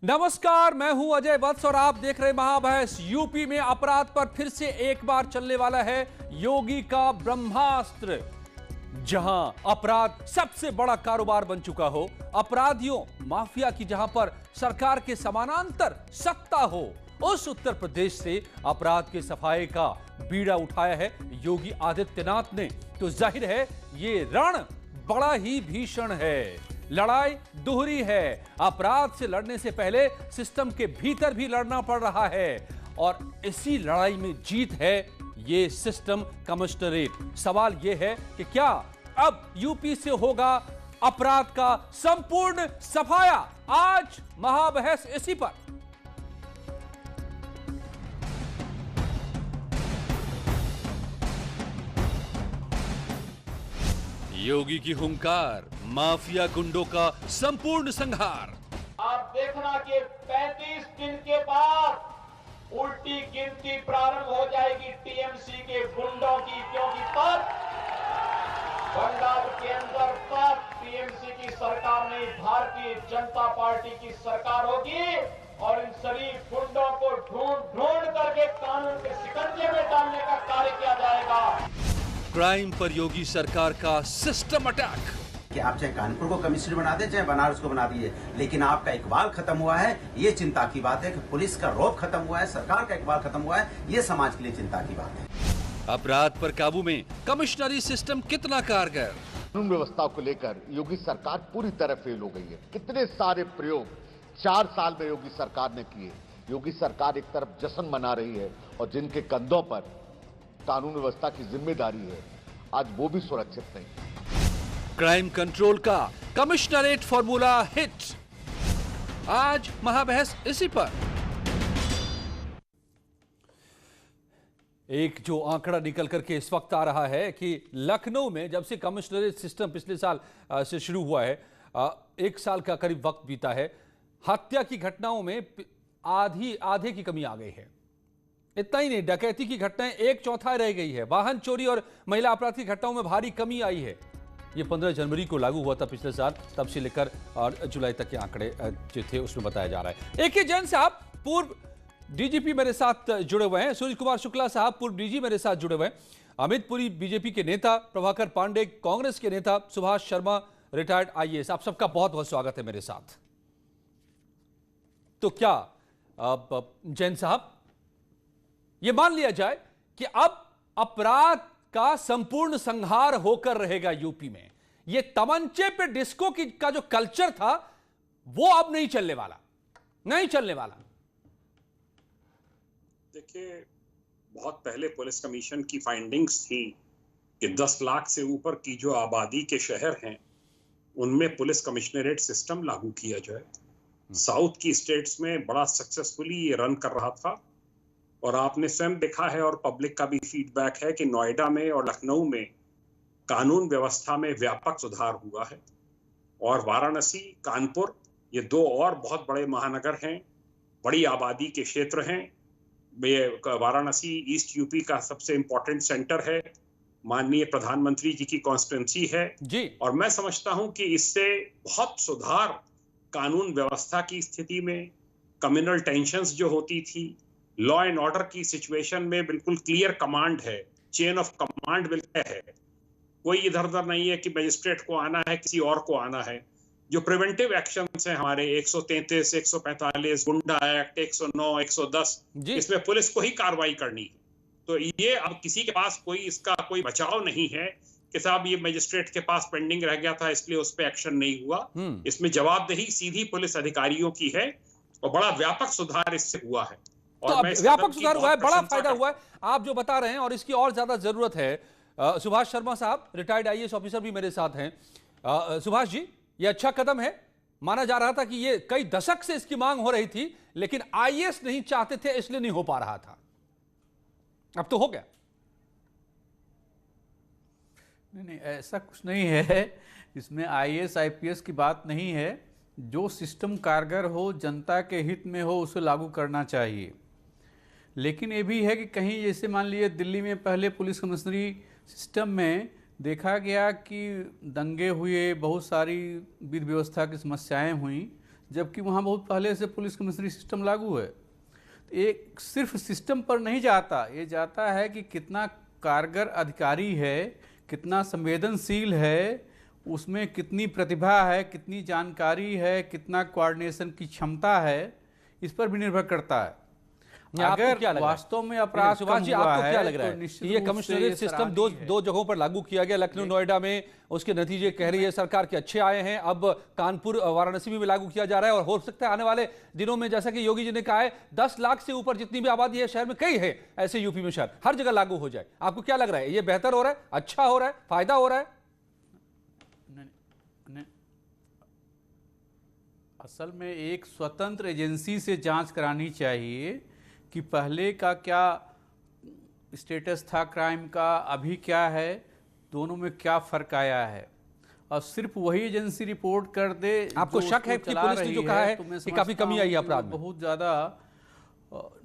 नमस्कार, मैं हूं अजय वत्स और आप देख रहे महाबहस। यूपी में अपराध पर फिर से एक बार चलने वाला है योगी का ब्रह्मास्त्र। जहां अपराध सबसे बड़ा कारोबार बन चुका हो, अपराधियों माफिया की जहां पर सरकार के समानांतर सत्ता हो, उस उत्तर प्रदेश से अपराध के सफाए का बीड़ा उठाया है योगी आदित्यनाथ ने। तो जाहिर है ये रण बड़ा ही भीषण है, लड़ाई दोहरी है। अपराध से लड़ने से पहले सिस्टम के भीतर भी लड़ना पड़ रहा है और इसी लड़ाई में जीत है ये सिस्टम कमिश्नरेट। सवाल ये है कि क्या अब यूपी से होगा अपराध का संपूर्ण सफाया? आज महाबहस इसी पर। योगी की हुंकार, माफिया गुंडों का संपूर्ण संहार। आप देखना कि 35 दिन के बाद उल्टी गिनती प्रारंभ हो जाएगी टीएमसी के गुंडों की, क्योंकि तब बंगाल के अंदर तब टीएमसी की सरकार नहीं, भारतीय जनता पार्टी की सरकार होगी और इन सभी गुंडों को ढूंढ करके कानून के शिकंजे में डालने का कार्य किया जाएगा। क्राइम पर योगी सरकार का सिस्टम अटैक। कि आप चाहे कानपुर को कमिश्नर बना दें, चाहे बनारस को बना दीजिए, लेकिन आपका इकबाल खत्म हुआ है। ये चिंता की बात है कि पुलिस का रौब खत्म हुआ है, सरकार का इकबाल खत्म हुआ है। ये समाज के लिए चिंता की बात है। अपराध पर काबू में कमिश्नरी सिस्टम कितना कारगर? कानून व्यवस्था को लेकर योगी सरकार पूरी तरह फेल हो गई है। कितने सारे प्रयोग 4 साल में योगी सरकार ने किए। योगी सरकार एक तरफ जश्न मना रही है और जिनके कंधों पर कानून व्यवस्था की जिम्मेदारी है, आज वो भी सुरक्षित नहीं। क्राइम कंट्रोल का कमिश्नरेट फॉर्मूला हिट। आज महाबहस इसी पर। एक जो आंकड़ा निकल करके इस वक्त आ रहा है कि लखनऊ में जब से कमिश्नरेट सिस्टम पिछले साल से शुरू हुआ है, 1 साल का करीब वक्त बीता है, हत्या की घटनाओं में आधे की कमी आ गई है। इतना ही नहीं, डकैती की घटनाएं 1/4 रह गई है। वाहन चोरी और महिला अपराध की घटनाओं में भारी कमी आई है। ये 15 जनवरी को लागू हुआ था पिछले साल, तब से लेकर और जुलाई तक के आंकड़े जो थे उसमें बताया जा रहा है। AK जैन साहब पूर्व डीजीपी मेरे साथ जुड़े हुए हैं, सूर्य कुमार शुक्ला साहब पूर्व डीजी मेरे साथ जुड़े हुए हैं, अमित पुरी बीजेपी के नेता, प्रभाकर पांडे कांग्रेस के नेता, सुभाष शर्मा रिटायर्ड IAS। आप सबका बहुत बहुत स्वागत है मेरे साथ। तो क्या जैन साहब, ये मान लिया जाए कि अब अपराध का संपूर्ण संहार होकर रहेगा यूपी में? ये तमंचे पे डिस्को का जो कल्चर था वो अब नहीं चलने वाला, नहीं चलने वाला। देखिए, बहुत पहले पुलिस कमीशन की फाइंडिंग्स थी कि 10 लाख से ऊपर की जो आबादी के शहर हैं उनमें पुलिस कमिश्नरेट सिस्टम लागू किया जाए। साउथ की स्टेट्स में बड़ा सक्सेसफुली ये रन कर रहा था और आपने स्वयं देखा है और पब्लिक का भी फीडबैक है कि नोएडा में और लखनऊ में कानून व्यवस्था में व्यापक सुधार हुआ है। और वाराणसी, कानपुर, ये 2 और बहुत बड़े महानगर हैं, बड़ी आबादी के क्षेत्र हैं। ये वाराणसी ईस्ट यूपी का सबसे इंपॉर्टेंट सेंटर है, माननीय प्रधानमंत्री जी की कॉन्स्टिट्यूंसी है जी। और मैं समझता हूं कि इससे बहुत सुधार कानून व्यवस्था की स्थिति में, कम्युनल टेंशंस जो होती थी, लॉ एंड ऑर्डर की सिचुएशन में बिल्कुल क्लियर कमांड है, चेन ऑफ कमांड बिल्कुल है। कोई इधर उधर नहीं है कि मजिस्ट्रेट को आना है, किसी और को आना है। जो प्रिवेंटिव एक्शंस हैं हमारे 133, 145, गुंडा एक्ट, 109, 110, इसमें पुलिस को ही कार्रवाई करनी है। तो ये अब किसी के पास कोई इसका कोई बचाव नहीं है कि साहब ये मजिस्ट्रेट के पास पेंडिंग रह गया था इसलिए उस पर एक्शन नहीं हुआ। इसमें जवाबदेही सीधी पुलिस अधिकारियों की है और बड़ा व्यापक सुधार इससे हुआ है। तो व्यापक सुधार हुआ है, बड़ा फायदा हुआ है आप जो बता रहे हैं, और इसकी और ज्यादा जरूरत है। सुभाष शर्मा साहब रिटायर्ड IAS ऑफिसर भी मेरे साथ हैं। सुभाष जी, ये अच्छा कदम है। माना जा रहा था कि ये कई दशक से इसकी मांग हो रही थी, लेकिन IAS नहीं चाहते थे इसलिए नहीं हो पा रहा था, अब तो हो गया। नहीं, ऐसा कुछ नहीं है। इसमें IAS IPS की बात नहीं है। जो सिस्टम कारगर हो, जनता के हित में हो, उसे लागू करना चाहिए। लेकिन ये भी है कि कहीं जैसे मान लीजिए दिल्ली में पहले पुलिस कमिश्नरी सिस्टम में देखा गया कि दंगे हुए, बहुत सारी विधि व्यवस्था की समस्याएं हुई, जबकि वहाँ बहुत पहले से पुलिस कमिश्नरी सिस्टम लागू है। तो एक सिर्फ सिस्टम पर नहीं जाता, ये जाता है कि कितना कारगर अधिकारी है, कितना संवेदनशील है, उसमें कितनी प्रतिभा है, कितनी जानकारी है, कितना कोऑर्डिनेशन की क्षमता है, इस पर भी निर्भर करता है। अगर वास्तव में अपराध सुभाष जी, आपको क्या लग रहा है तो ये कमिश्नरेट सिस्टम दो जगहों पर लागू किया गया, लखनऊ नोएडा में, उसके नतीजे कह रही है सरकार के अच्छे आए हैं, अब कानपुर वाराणसी में भी लागू किया जा रहा है और हो सकता है आने वाले दिनों में, जैसा कि योगी जी ने कहा है, 10 लाख से ऊपर जितनी भी आबादी है शहर में, कई है ऐसे यूपी में शहर, हर जगह लागू हो जाए। आपको क्या लग रहा है, ये बेहतर हो रहा है, अच्छा हो रहा है, फायदा हो रहा है? असल में एक स्वतंत्र एजेंसी से जांच करानी चाहिए कि पहले का क्या स्टेटस था क्राइम का, अभी क्या है, दोनों में क्या फर्क आया है, और सिर्फ वही एजेंसी रिपोर्ट कर दे। आपको शक है कि पुलिस ने जो कहा है कि काफी कमी आई है अपराध में? बहुत ज्यादा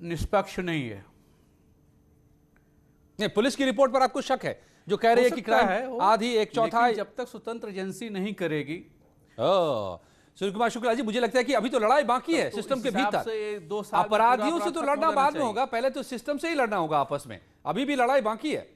निष्पक्ष नहीं है। नहीं, पुलिस की रिपोर्ट पर आपको शक है जो कह रही है कि क्राइम आधी एक चौथाई, जब तक स्वतंत्र एजेंसी नहीं करेगी। सूर्य कुमार शुक्ला जी, मुझे लगता है कि अभी तो लड़ाई बाकी है सिस्टम के भीतर। 2 साल अपराधियों से तो लड़ना बाद में होगा, पहले तो सिस्टम से ही लड़ना होगा आपस में, अभी भी लड़ाई बाकी है।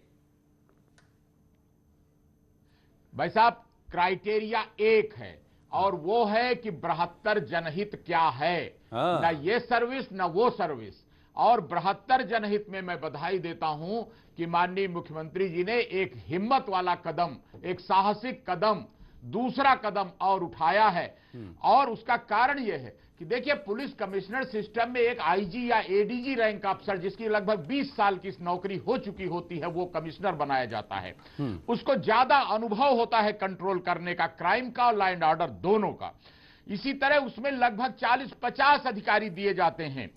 भाई साहब, क्राइटेरिया एक है और वो है कि 72 जनहित क्या है, ना ये सर्विस ना वो सर्विस। और 72 जनहित में मैं बधाई देता हूं कि माननीय मुख्यमंत्री जी ने एक हिम्मत वाला कदम, एक साहसिक कदम, दूसरा कदम और उठाया है। और उसका कारण यह है कि देखिए, पुलिस कमिश्नर सिस्टम में एक आईजी या एडीजी रैंक का अफसर जिसकी लगभग 20 साल की नौकरी हो चुकी होती है, वो कमिश्नर बनाया जाता है। उसको ज्यादा अनुभव होता है कंट्रोल करने का, क्राइम का और लॉ एंड ऑर्डर दोनों का। इसी तरह उसमें लगभग 40-50 अधिकारी दिए जाते हैं,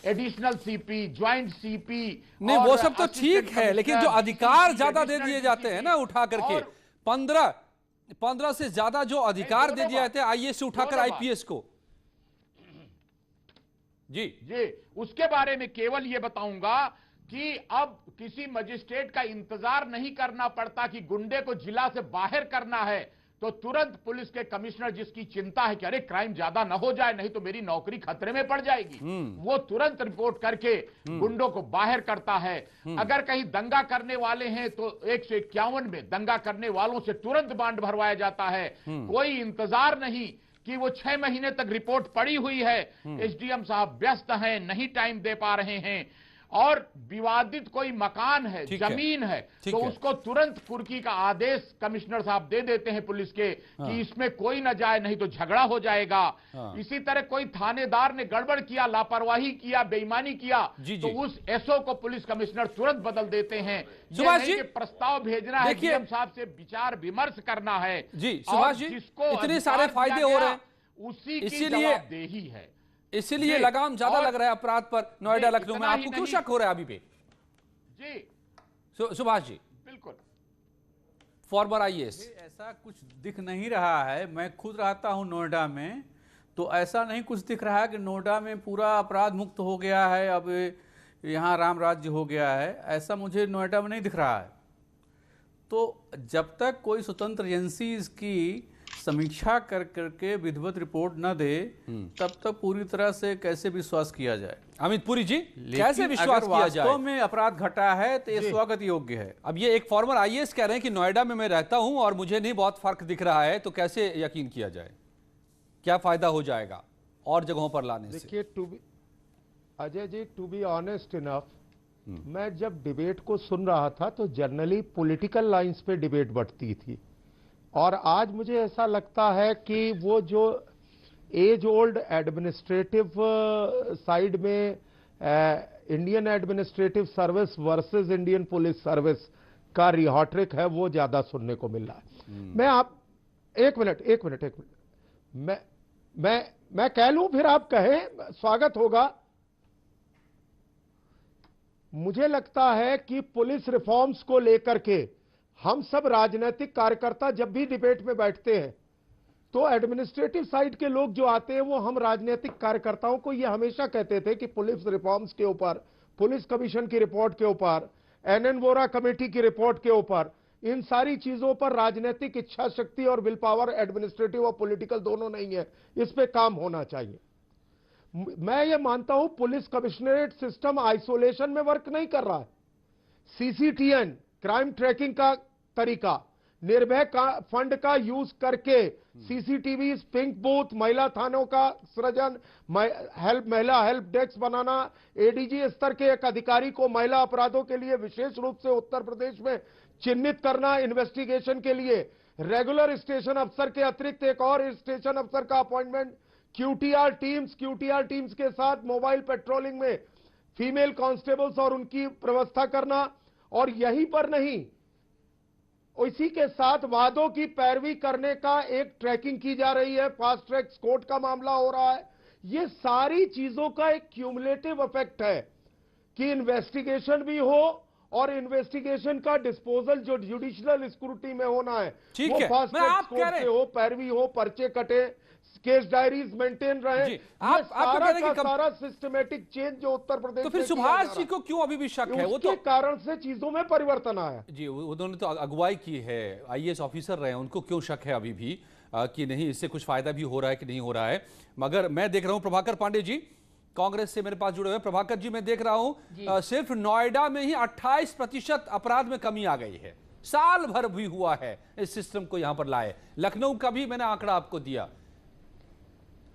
एडिशनल सीपी, ज्वाइंट सीपी। नहीं, वो सब तो ठीक है, लेकिन जो अधिकार ज्यादा दे दिए जाते हैं ना उठा करके, 15 से ज्यादा जो अधिकार दे दिए जाते हैं आईएएस से उठाकर आईपीएस को। जी, उसके बारे में केवल ये बताऊंगा कि अब किसी मजिस्ट्रेट का इंतजार नहीं करना पड़ता कि गुंडे को जिला से बाहर करना है तो तुरंत पुलिस के कमिश्नर, जिसकी चिंता है कि अरे क्राइम ज्यादा ना हो जाए नहीं तो मेरी नौकरी खतरे में पड़ जाएगी, वो तुरंत रिपोर्ट करके गुंडों को बाहर करता है। अगर कहीं दंगा करने वाले हैं तो 151 में दंगा करने वालों से तुरंत बांड भरवाया जाता है। कोई इंतजार नहीं कि वो 6 महीने तक रिपोर्ट पड़ी हुई है, एसडीएम साहब व्यस्त हैं, नहीं टाइम दे पा रहे हैं, और विवादित कोई मकान है, जमीन है, तो उसको तुरंत कुर्की का आदेश कमिश्नर साहब दे देते हैं पुलिस के कि इसमें कोई ना जाए नहीं तो झगड़ा हो जाएगा। इसी तरह कोई थानेदार ने गड़बड़ किया, लापरवाही किया, बेईमानी किया, तो उस एसओ को पुलिस कमिश्नर तुरंत बदल देते हैं। सुभाष जी, प्रस्ताव भेजना है, डीएम साहब से विचार विमर्श करना है। जी सुभाष जी, इतने सारे फायदे हो रहे हैं, उसी की जवाबदेही है, इसीलिए लगाम ज्यादा लग रहा है अपराध पर नोएडा लखनऊ में। आपको क्यों शक हो रहा है अभी भी? जी सुभाष जी, बिल्कुल फॉर्मर आईएएस, ऐसा कुछ दिख नहीं रहा है। मैं खुद रहता हूं नोएडा में, तो ऐसा नहीं कुछ दिख रहा है कि नोएडा में पूरा अपराध मुक्त हो गया है, अब यहाँ राम राज्य हो गया है, ऐसा मुझे नोएडा में नहीं दिख रहा है। तो जब तक कोई स्वतंत्र एजेंसी इसकी समीक्षा कर करके विधिवत रिपोर्ट न दे, तब तक पूरी तरह से कैसे विश्वास किया जाए? अमित पुरी जी, कैसे विश्वास किया जाए? वास्तव में अपराध घटा है तो ये स्वागत योग्य है। अब ये एक फॉर्मर आईएएस कह रहे हैं कि नोएडा में मैं रहता हूं और मुझे नहीं बहुत फर्क दिख रहा है, तो कैसे यकीन किया जाए? क्या फायदा हो जाएगा और जगहों पर लाने से? देखिए, Ajay ji, to be honest enough, मैं जब डिबेट को सुन रहा था तो जनरली पॉलिटिकल लाइंस पे डिबेट बढ़ती थी, और आज मुझे ऐसा लगता है कि वो जो एज ओल्ड एडमिनिस्ट्रेटिव साइड में Indian administrative service versus Indian police service का रिहॉर्ट्रिक है, वो ज्यादा सुनने को मिल रहा है। मैं आप एक मिनट मैं कह लूं, फिर आप कहें, स्वागत होगा। मुझे लगता है कि पुलिस रिफॉर्म्स को लेकर के हम सब राजनीतिक कार्यकर्ता जब भी डिबेट में बैठते हैं तो एडमिनिस्ट्रेटिव साइड के लोग जो आते हैं वो हम राजनीतिक कार्यकर्ताओं को ये हमेशा कहते थे कि पुलिस रिफॉर्म्स के ऊपर, पुलिस कमीशन की रिपोर्ट के ऊपर, एनएन वोरा कमेटी की रिपोर्ट के ऊपर इन सारी चीजों पर राजनीतिक इच्छा शक्ति और विल पावर, एडमिनिस्ट्रेटिव और पॉलिटिकल दोनों नहीं है, इस पे काम होना चाहिए। मैं ये मानता हूं पुलिस कमिश्नरेट सिस्टम आइसोलेशन में वर्क नहीं कर रहा है। सीसीटीएन, क्राइम ट्रैकिंग का तरीका, निर्भय फंड का यूज करके सीसीटीवी, पिंक बूथ, महिला थानों का सृजन, महिला हेल्प डेस्क बनाना, एडीजी स्तर के एक अधिकारी को महिला अपराधों के लिए विशेष रूप से उत्तर प्रदेश में चिन्हित करना, इन्वेस्टिगेशन के लिए रेगुलर स्टेशन अफसर के अतिरिक्त एक और स्टेशन अफसर का अपॉइंटमेंट, क्यूटीआर टीम्स के साथ मोबाइल पेट्रोलिंग में फीमेल कांस्टेबल्स और उनकी व्यवस्था करना, और यहीं पर नहीं, इसी के साथ वादों की पैरवी करने का एक ट्रैकिंग की जा रही है, फास्ट ट्रैक कोर्ट का मामला हो रहा है। ये सारी चीजों का एक क्यूमुलेटिव इफेक्ट है कि इन्वेस्टिगेशन भी हो और इन्वेस्टिगेशन का डिस्पोजल जो जुडिशियल स्क्रूटी में होना है वो फास्ट ट्रैक कोर्ट से हो, पैरवी हो, पर्चे कटे, केस डायरीज मेंटेन रहे। सारा सिस्टमेटिक चेंज जो उत्तर प्रदेश, तो फिर सुभाष जी को क्यों अभी भी शक है? वो तो कारण से चीजों में परिवर्तन आया जी, उन्होंने तो अगुवाई की है, आईएएस ऑफिसर रहे, उनको क्यों शक है अभी भी कि नहीं इससे कुछ फायदा भी हो रहा है कि नहीं हो रहा है? मगर मैं देख रहा हूं प्रभाकर पांडे जी कांग्रेस से मेरे पास जुड़े हुए। प्रभाकर जी, मैं देख रहा हूं सिर्फ नोएडा में ही 28% अपराध में कमी आ गई है, साल भर भी हुआ है इस सिस्टम को यहां पर लाए। लखनऊ का भी मैंने आंकड़ा आपको दिया,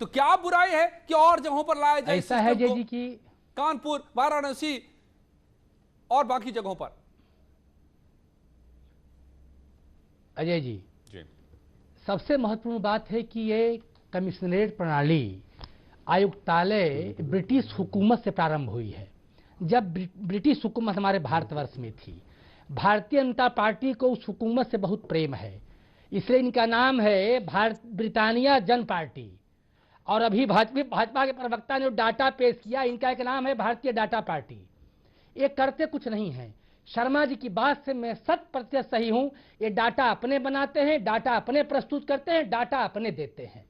तो क्या बुराई है कि और जगहों पर लाया जाए? ऐसा है जी की कानपुर, वाराणसी और बाकी जगहों पर। अजय जी, सबसे महत्वपूर्ण बात है कि ये कमिश्नरेट प्रणाली आयुक्तालय ब्रिटिश हुकूमत से प्रारंभ हुई है। जब ब्रिटिश हुकूमत हमारे भारतवर्ष में थी, भारतीय जनता पार्टी को उस हुकूमत से बहुत प्रेम है, इसलिए इनका नाम है ब्रिटानिया जन पार्टी। और अभी भाजपा के प्रवक्ता ने जो डाटा पेश किया, इनका एक नाम है भारतीय डाटा पार्टी। ये करते कुछ नहीं है। शर्मा जी की बात से मैं 100% सही हूं। ये डाटा अपने बनाते हैं, डाटा अपने प्रस्तुत करते हैं, डाटा अपने देते हैं।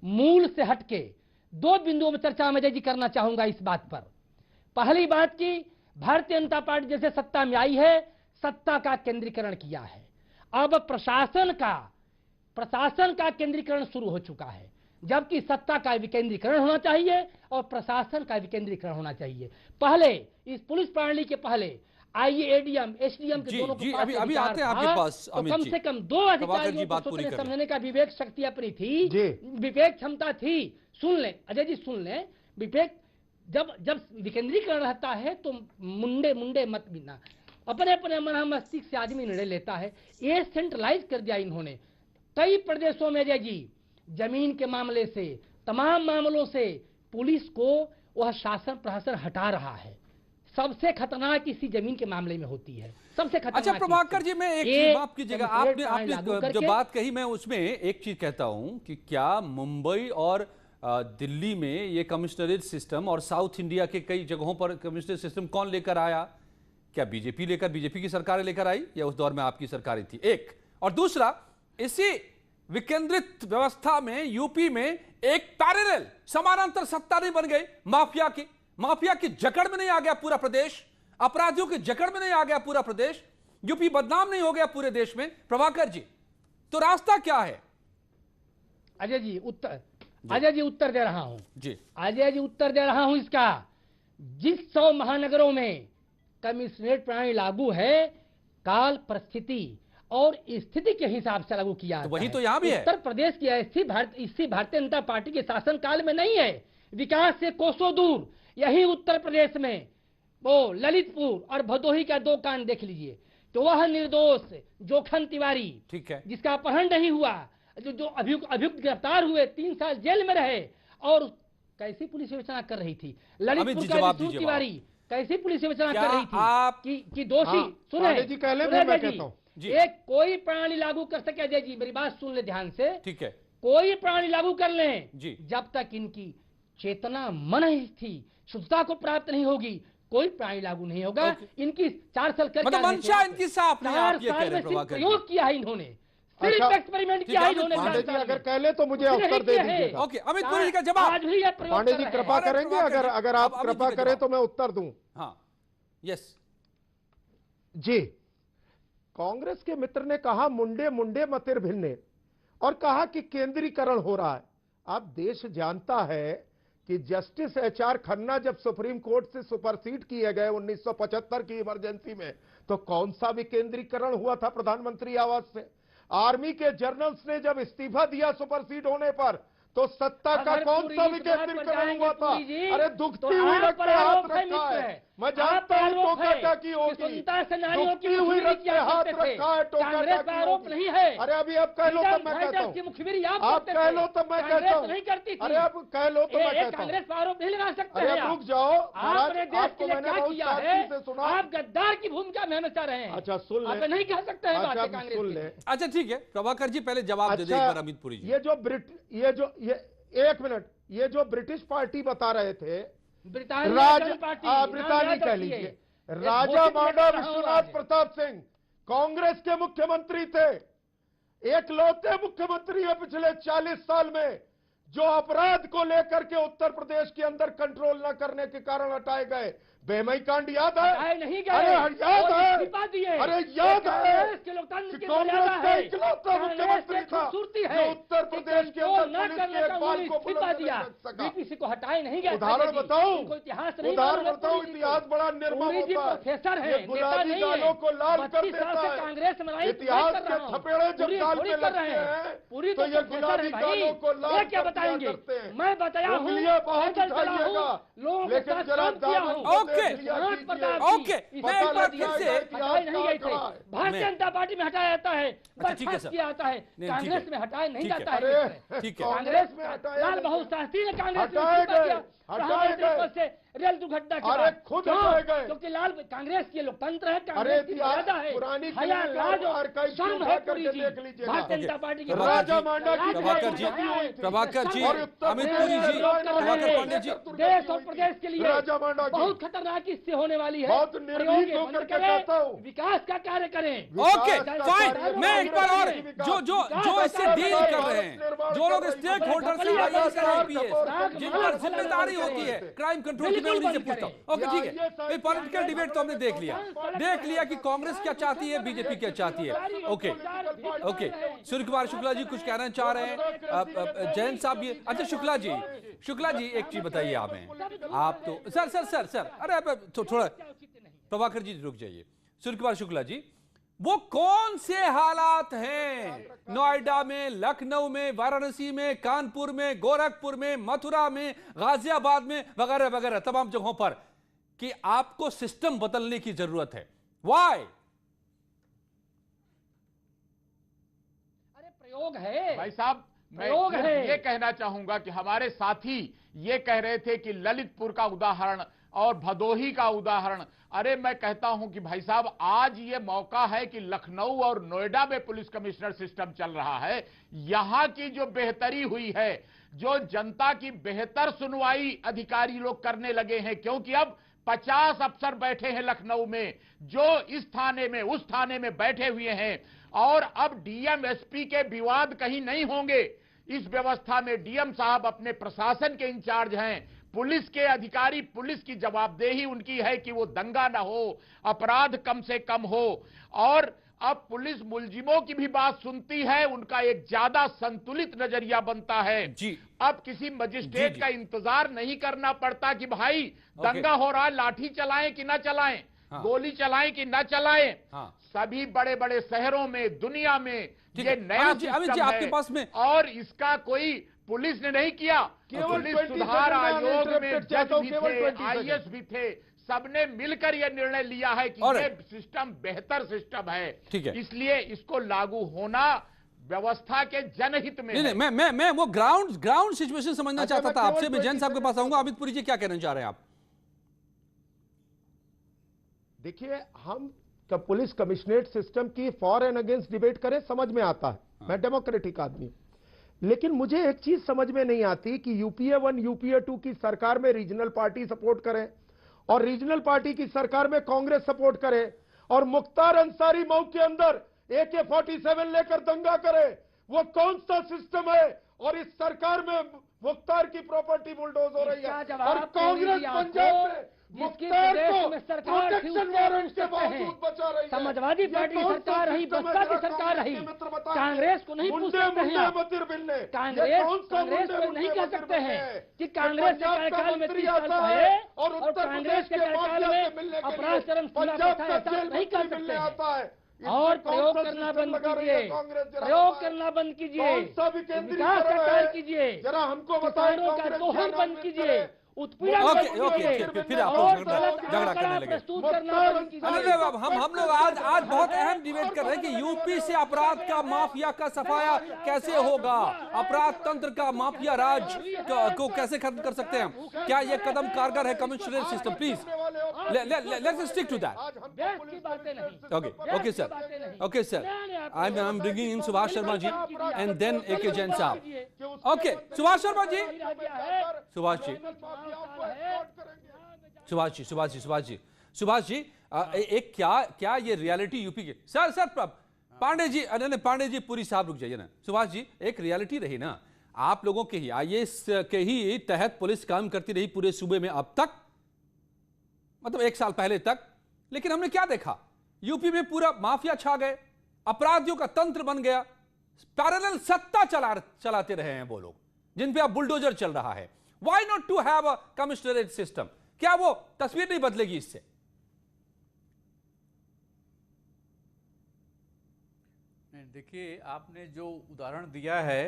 मूल से हटके 2 बिंदुओं में चर्चा में जी करना चाहूंगा इस बात पर। पहली बात की, भारतीय जनता पार्टी जैसे सत्ता में आई है, सत्ता का केंद्रीकरण किया है। अब प्रशासन का केंद्रीकरण शुरू हो चुका है, जबकि सत्ता का विकेंद्रीकरण होना चाहिए और प्रशासन का विकेंद्रीकरण होना चाहिए। पहले इस पुलिस प्रणाली के पहले आईएएडीएम, एसडीएम के दोनों के पास अभी आते हैं आपके पास, तो कम से कम 2 अधिकारियों को सोचने समझने का विवेक शक्ति अपनी थी, विवेक क्षमता थी। सुन लें अजय जी, सुन लें, विवेक जब विकेंद्रीकरण रहता है तो मुंडे मत बिना, अपने अपने मन मस्तिष्क से आदमी निर्णय लेता है। ये सेंट्रलाइज कर दिया इन्होंने कई प्रदेशों में। अजय जी, जमीन के मामले से, तमाम मामलों से पुलिस को वह शासन प्रशासन हटा रहा है। सबसे खतरनाक इसी जमीन के मामले में होती है, सबसे खतरनाक। अच्छा प्रभाकर जी, मैं एक चीज माफ कीजिएगा, आपने जो बात कही, मैं उसमें एक चीज कहता हूं कि क्या मुंबई और दिल्ली में ये कमिश्नरेट सिस्टम और साउथ इंडिया के कई जगहों पर कमिश्नरेट सिस्टम कौन लेकर आया? क्या बीजेपी की सरकारें लेकर आई या उस दौर में आपकी सरकारें थी? एक, और दूसरा, इसी विकेंद्रित व्यवस्था में यूपी में एक पैरेलल समानांतर सत्ता नहीं बन गई माफिया की जकड़ में नहीं आ गया पूरा प्रदेश, अपराधियों की जकड़ में नहीं आ गया पूरा प्रदेश, यूपी बदनाम नहीं हो गया पूरे देश में? प्रभाकर जी, तो रास्ता क्या है? अजय जी उत्तर दे रहा हूं जी, अजय जी उत्तर दे रहा हूं इसका। जिस 100 महानगरों में कमिश्नरेट प्रणाली लागू है, काल परिस्थिति और स्थिति के हिसाब से लागू किया, तो वही तो यहां भी है। उत्तर प्रदेश की ऐसी भारतीय जनता पार्टी के शासन काल में नहीं है, विकास से कोसों दूर। यही उत्तर प्रदेश में वो ललितपुर और भदोही का 2 कांड देख लीजिए, तो वह निर्दोष जोखन तिवारी, ठीक है, जिसका अपहरण नहीं हुआ, जो अभियुक्त गिरफ्तार हुए, 3 साल जेल में रहे, और कैसी पुलिस विवेचना कर रही थी? ललितपुर का तिवारी कैसी पुलिस विवेचना कर रही थी कि दोषी? सुने एक कोई प्रणाली लागू कर सके, अजय जी मेरी बात सुन ले ध्यान से, ठीक है, कोई प्रणाली लागू कर लें जी, जब तक इनकी चेतना मन थी, शुद्धता को प्राप्त नहीं होगी, कोई प्रणाली लागू नहीं होगा। इनकी 4 साल कर मतलब मंशा इनकी साफ नहीं, आप ये कह रहे हैं? प्रयोग किया है इन्होंने, सिर्फ एक्सपेरिमेंट किया है इन्होंने। पांडे जी अगर कह ले तो मुझे अवसर दे दीजिएगा। ओके, अमित पुरी जी का जवाब। पांडे जी कृपा करेंगे, अगर आप कृपा करें तो मैं उत्तर दूं। हाँ, यस जी। कांग्रेस के मित्र ने कहा मुंडे मुंडे मतिर भिन्ने, और कहा कि केंद्रीकरण हो रहा है। अब देश जानता है कि जस्टिस एचआर खन्ना जब सुप्रीम कोर्ट से सुपरसीड किए गए 1975 की इमरजेंसी में, तो कौन सा विकेंद्रीकरण हुआ था प्रधानमंत्री आवास से? आर्मी के जनरल्स ने जब इस्तीफा दिया सुपरसीड होने पर, तो सत्ता का कौन सा विकेंद्रीकरण हुआ था? अरे दुखती हुई रख पे हाथ रखा है, मैं जानता हूं टोका टाकी होगी, दुखती हुई रख पे हाथ रखा है, टोका टाकी आरोप नहीं है। अरे अभी आप कह लो तब मैं कहता हूँ, आप कह लो तब मैं कहता हूँ, अरे आप कह लो तो मैं कहता हूँ। कांग्रेस पर आरोप नहीं लगा सकते। अरे रुक जाओ, आपने देश के लिए क्या किया है? से सुना, आप गद्दार की भूमिका में हमेशा रहे हैं। अच्छा सुन ले, आप नहीं कह सकते हैं अच्छा कांग्रेस सुन ले। अच्छा ठीक है, प्रभाकर जी पहले जवाब दे दें एक बार अमित पुरी जी। ये एक मिनट, ये जो ब्रिटिश पार्टी बता रहे थे, ब्रिटानी कह लीजिए, राजा मांडा विश्वनाथ प्रताप सिंह कांग्रेस के मुख्यमंत्री थे, एकलौते मुख्यमंत्री है पिछले 40 साल में जो अपराध को लेकर के उत्तर प्रदेश के अंदर कंट्रोल न करने के कारण हटाए गए। बेमई कांड याद है? नहीं अरे याद है? अरे याद है? कांग्रेस की कांग्रेस का इकलौता मुख्यमंत्री था जो उत्तर प्रदेश के अंदर पुलिस के एक बाल को बुलंद नहीं रख सका। किसी को हटाए नहीं गए। उदाहरण बताऊं? इतिहास इतिहास बड़ा निर्मम होता है। प्रोफेसर है, गुलाबी गालों को लाल कर देता है। कांग्रेस में इतिहास के थपेड़े जब गाल पे लगते हैं पूरी तो ये गुलाबी गालों को लाल क्या बताएंगे? मैं बताया हूँ, बहुत उठाइएगा, लेकिन जरा ओके, मैं एक बार फिर से नहीं गए थे। भारतीय जनता पार्टी में हटाया जाता है, बर्खास्त किया जाता है, कांग्रेस में हटाया नहीं जाता है। ठीक है, कांग्रेस में लाल बहादुर शास्त्री ने कांग्रेस से रेल दुर्घटना के बाद खुद हटाए गए, क्योंकि लाल कांग्रेस की लोकतंत्र है, कांग्रेस की मर्यादा है, हया लाज और शर्म है पूरी जी भारतीय जनता पार्टी की। राजा मांडा की प्रभाकर जी, अमित पुरी जी, प्रभाकर पांडे जी, देश और प्रदेश के लिए राजा मांडा बहुत खतरनाक स्थिति होने वाली है। बहुत निर्भीक होकर के कहता हूं, विकास का कार्य करें। ओके फाइन, मैं एक बार और जो इससे डील कर रहे हैं, जो लोग स्टेक होल्डर्स हैं, आईएएस आईपीएस, जिन पर जिम्मेदारी होती है क्राइम कंट्रोल की, मैं उन्हीं से पूछता हूं। ओके ठीक है, पॉलिटिकल डिबेट तो हमने देख लिया कि कांग्रेस क्या चाहती है, बीजेपी क्या चाहती है। ओके सूर्य कुमार शुक्ला जी कुछ कहना चाह रहे हैं, जयंत साहब ये, अच्छा शुक्ला जी एक चीज बताइए आप तो सर अरे थोड़ा प्रभाकर जी रुक जाइए। सूर्य कुमार शुक्ला जी, वो कौन से हालात हैं नोएडा में, लखनऊ में, वाराणसी में, कानपुर में, गोरखपुर में, मथुरा में, गाजियाबाद में, वगैरह वगैरह तमाम जगहों पर कि आपको सिस्टम बदलने की जरूरत है? व्हाई? अरे प्रयोग है भाई साहब, मैं ये कहना चाहूंगा कि हमारे साथी ये कह रहे थे कि ललितपुर का उदाहरण और भदोही का उदाहरण, अरे मैं कहता हूं कि भाई साहब आज ये मौका है कि लखनऊ और नोएडा में पुलिस कमिश्नर सिस्टम चल रहा है, यहां की जो बेहतरी हुई है, जो जनता की बेहतर सुनवाई अधिकारी लोग करने लगे हैं, क्योंकि अब 50 अफसर बैठे हैं लखनऊ में जो इस थाने में उस थाने में बैठे हुए हैं, और अब डीएम एसपी के विवाद कहीं नहीं होंगे। इस व्यवस्था में डीएम साहब अपने प्रशासन के इंचार्ज हैं, पुलिस के अधिकारी, पुलिस की जवाबदेही उनकी है कि वो दंगा ना हो, अपराध कम से कम हो, और अब पुलिस मुलजिमों की भी बात सुनती है, उनका एक ज्यादा संतुलित नजरिया बनता है जी। अब किसी मजिस्ट्रेट का इंतजार नहीं करना पड़ता कि भाई दंगा हो रहा है, लाठी चलाएं कि ना चलाएं, गोली चलाएं कि ना चलाएं। सभी बड़े बड़े शहरों में, दुनिया में ये नया सिस्टम है, आपके पास में, और इसका कोई पुलिस ने नहीं किया। पुलिस सुधार आयोग में जज भी थे, आईएएस भी थे, सबने मिलकर यह निर्णय लिया है कि ये सिस्टम बेहतर सिस्टम है, इसलिए इसको लागू होना व्यवस्था के जनहित में। नहीं, मैं वो ग्राउंड सिचुएशन समझना चाहता था आपसे। मैं जैन साहब के पास आऊंगा। अमित पुरी जी क्या कहना चाह रहे हैं आप? देखिए, हम पुलिस कमिश्नरेट सिस्टम की फॉर एंड अगेंस्ट डिबेट करें, समझ में आता है, मैं डेमोक्रेटिक आदमी हूं, लेकिन मुझे एक चीज समझ में नहीं आती कि यूपीए 1 यूपीए 2 की सरकार में रीजनल पार्टी सपोर्ट करे और रीजनल पार्टी की सरकार में कांग्रेस सपोर्ट करे, और मुख्तार अंसारी मऊ के अंदर AK-47 लेकर दंगा करे। वो कौन सा सिस्टम है? और इस सरकार में मुख्तार की प्रॉपर्टी बुलडोज हो रही है, और कांग्रेस पंजाब में जिसकी मुख्तार प्रदेश को में सरकार थी प्रोटेक्शन उससे वारंट के पूछते हैं। बावजूद बचा रही है। समाजवादी ये पार्टी की कौन सा सरकार रही, सिस्टम है? बसपा की जरा सरकार कांग्रेस रही, के मित्र बताइए। कांग्रेस को नहीं पूछ मुंडे सकते हैं मुंडे आप। मतिर बिल्ले, ये कांग्रेस कौन सा कांग्रेस मुंडे को नहीं मुंडे कह मतिर सकते हैं बिल्ले? कि ये कांग्रेस के पंजाब का कार्यकाल में मंत्री 30 साल आता पहले है और और उत्तर कांग्रेस प्रदेश के के कार्यकाल माफिया में से मिलने के अपराध चरम लिए खुला पंजाब था, का ऐसा जेल नहीं कर मंत्री मिलने सकते हैं। आता है। इसमें और कौन प्रयोग सा करना सिस्टम बंद लगा रही है कीजिए, कांग्रेस? जरा प्रयोग बताएं। करना बंद कीजिए, कौन सा विकास विकेंद्रीकरण का कार्य है? कीजिए, जरा हमको बताएं। किसानों का कांग्रेस दोहन क्या बंद नाम कीजिए, है? उत्पीड़न ओके, बंद ओके, कीजिए, ओके, फिर आप और झगड़ा गलत करने आंकड़ा लगे। प्रस्तुत करना बंद कीजिए। अरे हम लोग आज बहुत अहम डिबेट कर रहे हैं कि यूपी से अपराध का माफिया का सफाया कैसे होगा, अपराध तंत्र का माफिया राज को कैसे खत्म कर सकते हैं हम, क्या ये कदम कारगर है? Commissionerate system, please let's stick to that. बहस की बातें नहीं। Okay sir, okay sir, I am bringing in Subhash Sharma ji and then AK Jain साहब। ओके सुभाष शर्मा जी, सुभाष जी, सुभाष जी, एक क्या ये रियलिटी यूपी के सर पांडे जी, नहीं पांडे जी पूरी साहब रुक जाइए ना। सुभाष जी, एक रियलिटी रही ना, आप लोगों के ही IAS के ही तहत पुलिस काम करती रही पूरे सूबे में अब तक, मतलब 1 साल पहले तक, लेकिन हमने क्या देखा? यूपी में पूरा माफिया छा गए, अपराधियों का तंत्र बन गया, पैरेलल सत्ता चलाते रहे हैं वो लोग जिन पे अब बुलडोजर चल रहा है। Why not to have a commissionerate system? क्या वो तस्वीर नहीं बदलेगी इससे? देखिए, आपने जो उदाहरण दिया है,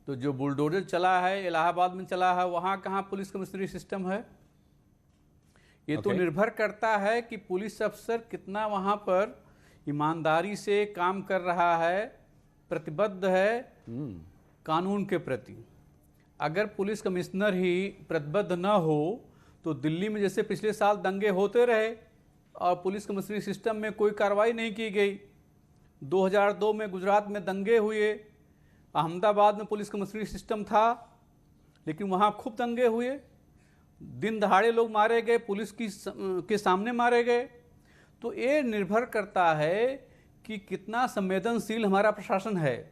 तो जो बुलडोजर चला है इलाहाबाद में चला है, वहां कहां पुलिस कमिश्नरी सिस्टम है? ये तो निर्भर करता है कि पुलिस अफसर कितना वहां पर ईमानदारी से काम कर रहा है, प्रतिबद्ध है कानून के प्रति। अगर पुलिस कमिश्नर ही प्रतिबद्ध न हो तो दिल्ली में जैसे पिछले साल दंगे होते रहे और पुलिस कमिश्नरी सिस्टम में कोई कार्रवाई नहीं की गई। 2002 में गुजरात में दंगे हुए, अहमदाबाद में पुलिस कमिश्नरी सिस्टम था लेकिन वहाँ खूब दंगे हुए, दिन दहाड़े लोग मारे गए, पुलिस के सामने मारे गए। तो ये निर्भर करता है कि कितना संवेदनशील हमारा प्रशासन है,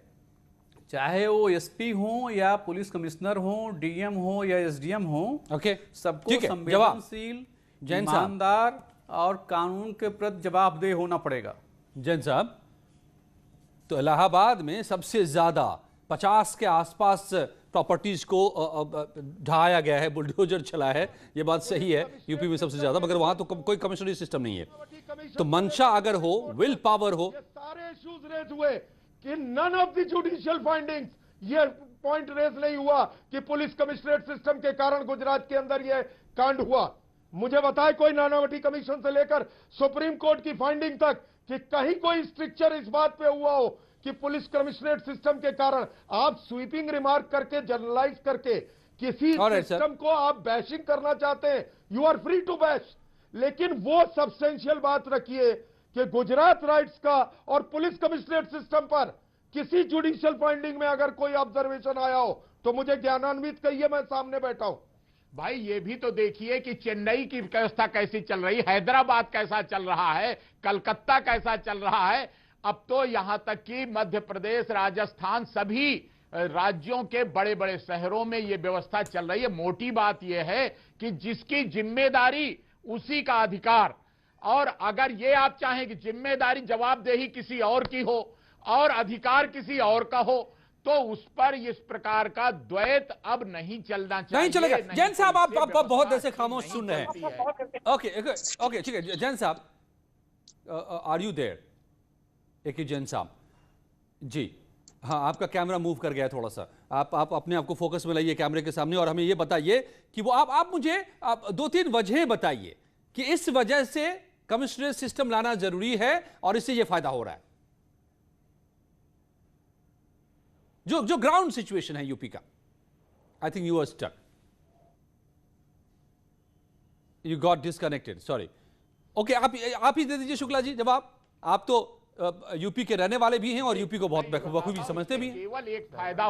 चाहे वो SP हो या पुलिस कमिश्नर हो, DM हो या SDM हो। ओके, सबको संवेदनशील, ईमानदार और कानून के प्रति जवाबदेह होना पड़ेगा। जैन साहब, तो इलाहाबाद में सबसे ज्यादा 50 के आसपास प्रॉपर्टीज को ढहाया गया है, बुलडोजर चला है, ये बात सही है, यूपी में सबसे ज्यादा, मगर वहां तो कोई कमिश्नरी सिस्टम नहीं है। तो मंशा अगर हो, विल पावर हो, सारे इश्यूज रेज हुए कि none of the judicial findings, ये पॉइंट रेज नहीं हुआ कि पुलिस कमिश्नरेट सिस्टम के कारण गुजरात के अंदर ये कांड हुआ। मुझे बताए कोई नानावटी कमीशन से लेकर सुप्रीम कोर्ट की फाइंडिंग तक कि कहीं कोई स्ट्रिक्चर इस बात पे हुआ हो कि पुलिस कमिश्नरेट सिस्टम के कारण आप स्वीपिंग रिमार्क करके, जनरलाइज करके किसी सिस्टम को आप बैशिंग करना चाहते हैं, you are free to bash, लेकिन वो सब्सटेंशियल बात रखिए कि गुजरात राइट्स का और पुलिस कमिश्नरेट सिस्टम पर किसी जुडिशियल फाइंडिंग में अगर कोई ऑब्जर्वेशन आया हो तो मुझे ज्ञानान्वित कहिए, मैं सामने बैठा हूं। भाई ये भी तो देखिए कि चेन्नई की व्यवस्था कैसी चल रही है, हैदराबाद कैसा चल रहा है, कलकत्ता कैसा चल रहाहै, अब तो यहां तक कि मध्य प्रदेश, राजस्थान, सभी राज्यों के बड़े बड़े शहरों में यह व्यवस्था चल रही है। मोटी बात यह है कि जिसकी जिम्मेदारी उसी का अधिकार, और अगर ये आप चाहें कि जिम्मेदारी, जवाबदेही किसी और की हो और अधिकार किसी और का हो, तो उस पर इस प्रकार का द्वैत अब नहीं चलना चाहिए। नहीं चलेगा। जैन साहब, आप बहुत देर से खामोश सुन रहे हैं। ओके ठीक है। जैन साहब, are you there? AK Jain साहब जी, हाँ, आपका कैमरा मूव कर गया है थोड़ा सा, आप अपने आप को फोकस में लाइए कैमरे के सामने और हमें ये बताइए कि वो आप मुझे 2-3 वजह बताइए कि इस वजह से कमिश्नरेट सिस्टम लाना जरूरी है और इससे ये फायदा हो रहा है, जो ग्राउंड सिचुएशन है यूपी का। I think you are stuck, you got disconnected, sorry. Okay, आप ही दे दीजिए शुक्ला जी जवाब। आप तो यूपी के रहने वाले भी हैं और यूपी को बहुत बखूबी समझते भी हैं। केवल एक फायदा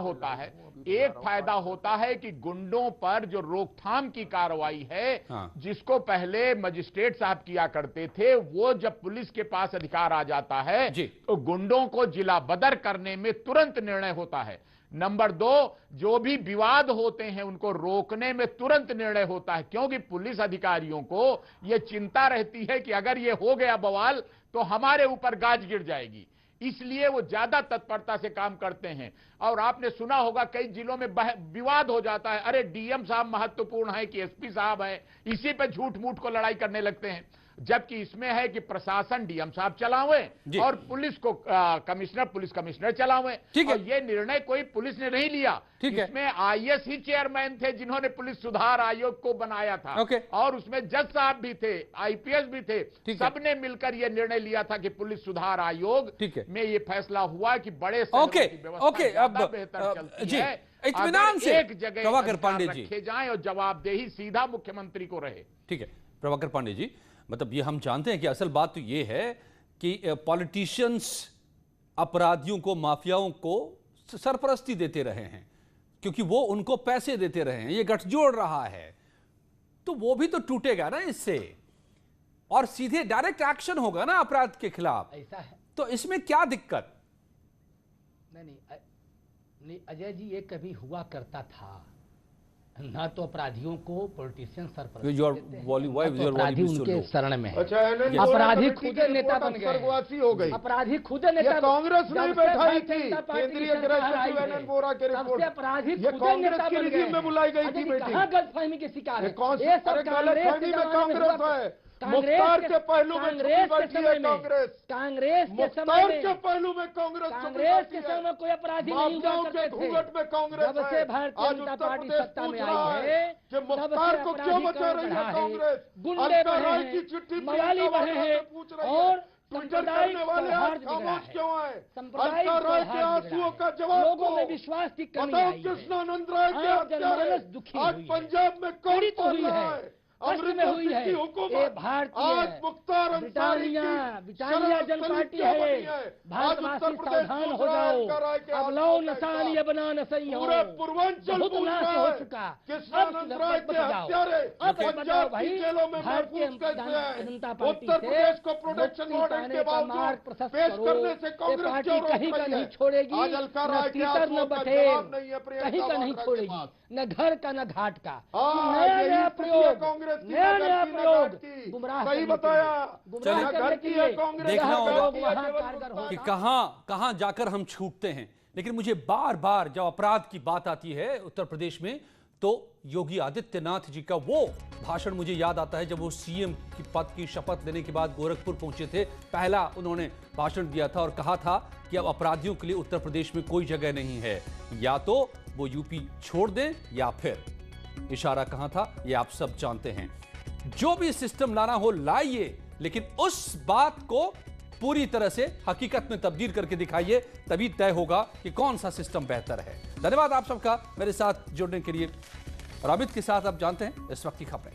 होता है कि गुंडों पर जो रोकथाम की कार्रवाई है, जिसको पहले मजिस्ट्रेट साहब किया करते थे, वो जब पुलिस के पास अधिकार आ जाता है तो गुंडों को जिला बदर करने में तुरंत निर्णय होता है। नंबर 2, जो भी विवाद होते हैं उनको रोकने में तुरंत निर्णय होता है, क्योंकि पुलिस अधिकारियों को यह चिंता रहती है कि अगर ये हो गया बवाल तो हमारे ऊपर गाज गिर जाएगी, इसलिए वो ज्यादा तत्परता से काम करते हैं। और आपने सुना होगा कई जिलों में विवाद हो जाता है, अरे डीएम साहब महत्वपूर्ण है कि एसपी साहब है, इसी पे झूठ मूठ को लड़ाई करने लगते हैं, जबकि इसमें है कि प्रशासन डीएम साहब चलावे और पुलिस को पुलिस कमिश्नर चलावे। और ये निर्णय कोई पुलिस ने नहीं लिया, इसमें आईएएस ही चेयरमैन थे जिन्होंने पुलिस सुधार आयोग को बनाया था, और उसमें जज साहब भी थे, आईपीएस भी थे, सबने मिलकर यह निर्णय लिया था कि पुलिस सुधार आयोग में ये फैसला हुआ कि बड़े शहरों की व्यवस्था ज्यादा बेहतर चलती है, इत्मीनान से एक जगह प्रभाकर पांडे जी रखे जाएं और जवाबदेही सीधा मुख्यमंत्री को रहे। ठीक है प्रभाकर पांडे जी, मतलब ये हम जानते हैं कि असल बात तो ये है कि पॉलिटिशियंस अपराधियों को, माफियाओं को सरपरस्ती देते रहे हैं क्योंकि वो उनको पैसे देते रहे हैं, ये गठजोड़ रहा है, तो वो भी तो टूटेगा ना इससे, और सीधे डायरेक्ट एक्शन होगा ना अपराध के खिलाफ। ऐसा है तो इसमें क्या दिक्कत? नहीं अजय जी, ये कभी हुआ करता था ना, तो अपराधियों को पॉलिटिशियन अपराधी उनके शरण में है। अपराधी खुद नेता बन गए, हो गई, अपराधी खुद नेता। कांग्रेस नहीं बैठाई थी, केंद्रीय गृह सचिव एनएन वोरा के रिपोर्ट, अपराधी ये कांग्रेस की रिजीम में बुलाई गई थी मीटिंग। कहां गलतफहमी के शिकार है? गलतफहमी में कांग्रेस है, मुख्तार के पहलू में कांग्रेस के पहलू में कांग्रेस के समय कोई अपराधी नहीं हुआ करते थे। घूंघट में कांग्रेस जब से भारतीय जनता पार्टी सत्ता में आई है, कि मुख्तार को क्यों बचा रही है कांग्रेस? गुंडे बढ़े हैं, मवाली बढ़े हैं, और ट्विटर करने वाले आज खामोश क्यों है? अलका राय के आंसुओं का जवाब लोगों में विश्वास की कमी आई है। कृष्णानंद राय के हत्यारे आज पंजाब में कौन बोल रहा है? अमृतसर हुई है, ये भारतीय बिटानिया जनपार्टी है, भारतवासी सावधान हो जाओ, अब लो नशान ये बना नसई हो, पूर्वांचल बहुत नाश हो चुका, कृष्णानंद राय के हत्यारे पंजाब की जेलों में महफूज कैसे हैं? उत्तर प्रदेश को प्रोटेक्शन ऑर्डर के बावजूद पेश करने से कांग्रेस क्यों रोक रही है? छोड़ेगी, आज अलका न राय के तीतर न आंसुओं का बटेर, जवाब नहीं है कहीं का नहीं छोड़ेगी, न घर का न घाट का। नया प्रयोग, नया प्रयोग, गुमराह सही बताया, घर की है कांग्रेस, देखना होगा कि कहां जाकर हम छूटते हैं। लेकिन मुझे बार बार जब अपराध की बात आती है उत्तर प्रदेश में, तो योगी आदित्यनाथ जी का वो भाषण मुझे याद आता है जब वो सीएम की पद की शपथ लेने के बाद गोरखपुर पहुंचे थे। पहला उन्होंने भाषण दिया था और कहा था कि अब अपराधियों के लिए उत्तर प्रदेश में कोई जगह नहीं है, या तो वो यूपी छोड़ दें या फिर इशारा कहां था ये आप सब जानते हैं। जो भी सिस्टम लाना हो लाइए, लेकिन उस बात को पूरी तरह से हकीकत में तब्दील करके दिखाइए, तभी तय होगा कि कौन सा सिस्टम बेहतर है। धन्यवाद आप सबका मेरे साथ जुड़ने के लिए। और अमित के साथ आप जानते हैं इस वक्त की खबरें।